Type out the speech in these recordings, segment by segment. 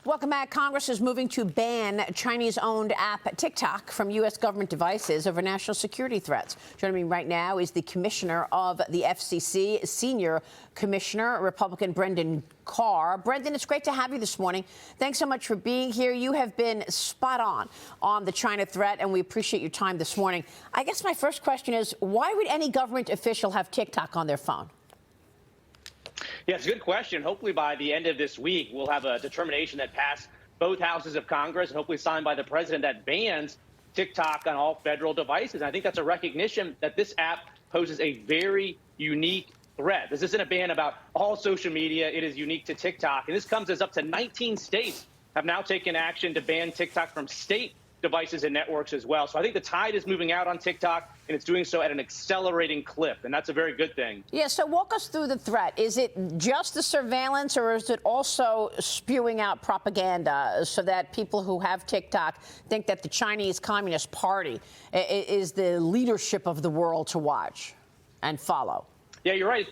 Welcome back. Congress is moving to ban Chinese-owned app TikTok from U.S. government devices over national security threats. Joining me right now is the commissioner of the FCC, Senior Commissioner, Republican Brendan Carr. Brendan, it's great to have you this morning. Thanks so much for being here. You have been spot on the China threat, and we appreciate your time this morning. I guess my first question is, why would any government official have TikTok on their phone? Yeah, it's a good question. Hopefully by the end of this week, we'll have a determination that passed both houses of Congress and hopefully signed by the president that bans TikTok on all federal devices. And I think that's a recognition that this app poses a very unique threat. This isn't a ban about all social media. It is unique to TikTok. And this comes as up to 19 states have now taken action to ban TikTok from state devices and networks as well. So I think the tide is moving out on TikTok, and it's doing so at an accelerating clip, and that's a very good thing. Yeah, so walk us through the threat. Is it just the surveillance, or is it also spewing out propaganda so that people who have TikTok think that the Chinese Communist Party is the leadership of the world to watch and follow? Yeah, you're right.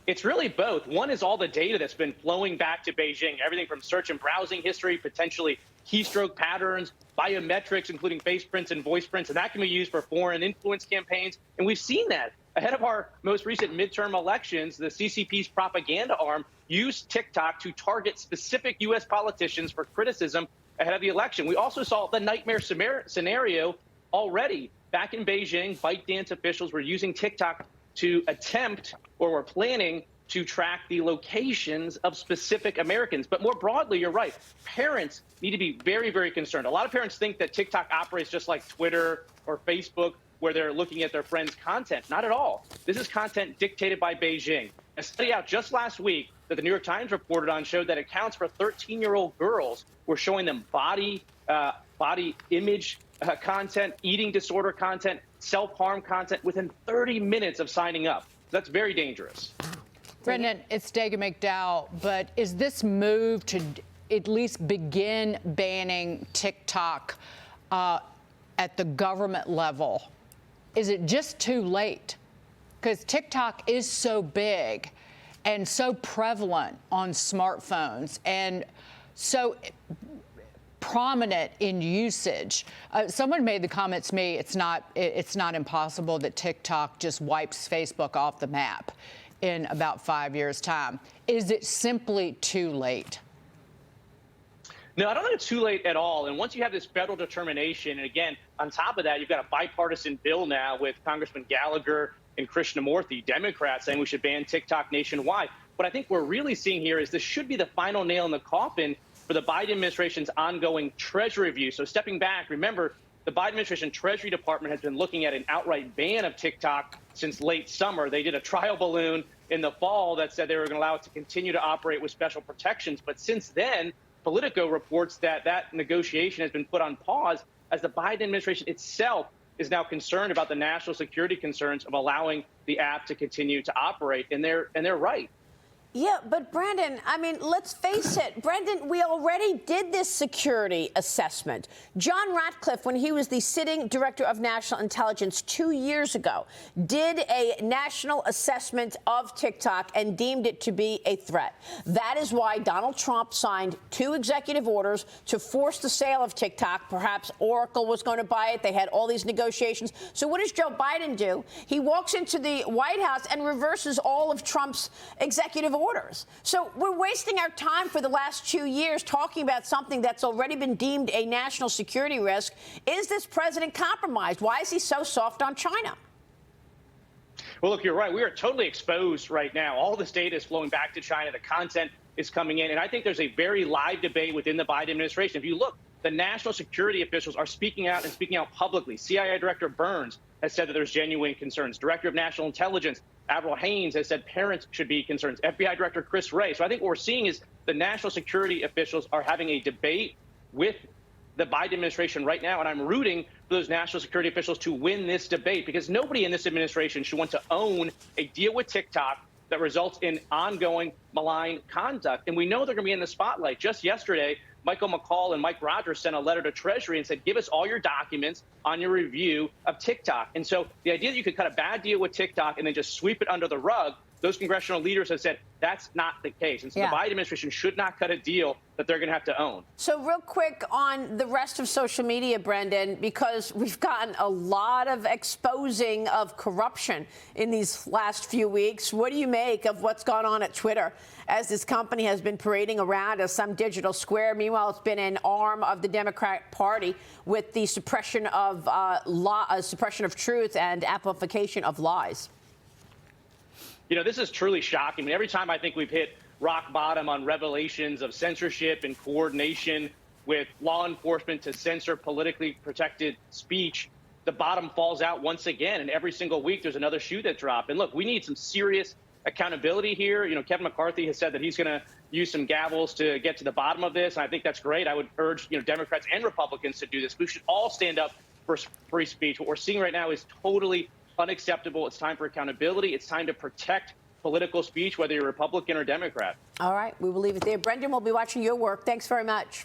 It's really both. One is all the data that's been flowing back to Beijing, everything from search and browsing history, potentially keystroke patterns, biometrics, including face prints and voice prints, and that can be used for foreign influence campaigns. And we've seen that. Ahead of our most recent midterm elections, the CCP's propaganda arm used TikTok to target specific U.S. politicians for criticism ahead of the election. We also saw the nightmare scenario already. Back in Beijing, ByteDance officials were using TikTok to attempt, or were planning to track the locations of specific Americans. But more broadly, you're right. Parents need to be very, very concerned. A lot of parents think that TikTok operates just like Twitter or Facebook, where they're looking at their friends' content. Not at all. This is content dictated by Beijing. A study out just last week that the New York Times reported on showed that accounts for 13-year-old girls were showing them body image content, eating disorder content, self-harm content within 30 minutes of signing up. That's very dangerous. Brendan, it's Dagan McDowell, but is this move to at least begin banning TikTok at the government level, is it just too late? Because TikTok is so big and so prevalent on smartphones and so prominent in usage. Someone made the comment to me, it's not impossible that TikTok just wipes Facebook off the map in about 5 years' time. Is it simply too late? No, I don't think it's too late at all. And once you have this federal determination, and again, on top of that, you've got a bipartisan bill now with Congressman Gallagher and Krishnamurthy, Democrats, saying we should ban TikTok nationwide. What I think we're really seeing here is this should be the final nail in the coffin for the Biden administration's ongoing Treasury review. So stepping back, remember, the Biden administration Treasury Department has been looking at an outright ban of TikTok since late summer. They did a trial balloon in the fall that said they were going to allow it to continue to operate with special protections. But since then, Politico reports that that negotiation has been put on pause as the Biden administration itself is now concerned about the national security concerns of allowing the app to continue to operate. And they're right. Yeah, but Brandon, I mean, let's face it, Brendan, we already did this security assessment. John Ratcliffe, when he was the sitting director of national intelligence 2 years ago, did a national assessment of TikTok and deemed it to be a threat. That is why Donald Trump signed 2 executive orders to force the sale of TikTok. Perhaps Oracle was going to buy it. They had all these negotiations. So what does Joe Biden do? He walks into the White House and reverses all of Trump's executive orders. So we're wasting our time for the last 2 years talking about something that's already been deemed a national security risk. Is this president compromised? Why is he so soft on China? Well, look, you're right. We are totally exposed right now. All this data is flowing back to China. The content is coming in. And I think there's a very live debate within the Biden administration. If you look, the national security officials are speaking out and speaking out publicly. CIA Director Burns has said that there's genuine concerns. Director of National Intelligence, Admiral Haynes, has said parents should be concerned. FBI Director Chris Wray. So I think what we're seeing is the national security officials are having a debate with the Biden administration right now, and I'm rooting for those national security officials to win this debate because nobody in this administration should want to own a deal with TikTok that results in ongoing malign conduct. And we know they're going to be in the spotlight. Just yesterday, Michael McCall and Mike Rogers sent a letter to Treasury and said, give us all your documents on your review of TikTok. And so the idea that you could cut a bad deal with TikTok and then just sweep it under the rug those congressional leaders have said that's not the case. And so the Biden administration should not cut a deal that they're going to have to own. So real quick on the rest of social media, Brendan, because we've gotten a lot of exposing of corruption in these last few weeks. What do you make of what's gone on at Twitter as this company has been parading around as some digital square? Meanwhile, it's been an arm of the Democratic Party with the suppression of suppression of truth and amplification of lies. You know, this is truly shocking. I mean, every time I think we've hit rock bottom on revelations of censorship and coordination with law enforcement to censor politically protected speech, the bottom falls out once again. And every single week there's another shoe that drops. And look, we need some serious accountability here. You know, Kevin McCarthy has said that he's going to use some gavels to get to the bottom of this. And I think that's great. I would urge, Democrats and Republicans to do this. We should all stand up for free speech. What we're seeing right now is totally unacceptable. It's time for accountability. It's time to protect political speech, whether you're Republican or Democrat. All right. We will leave it there. Brendan, we'll be watching your work. Thanks very much.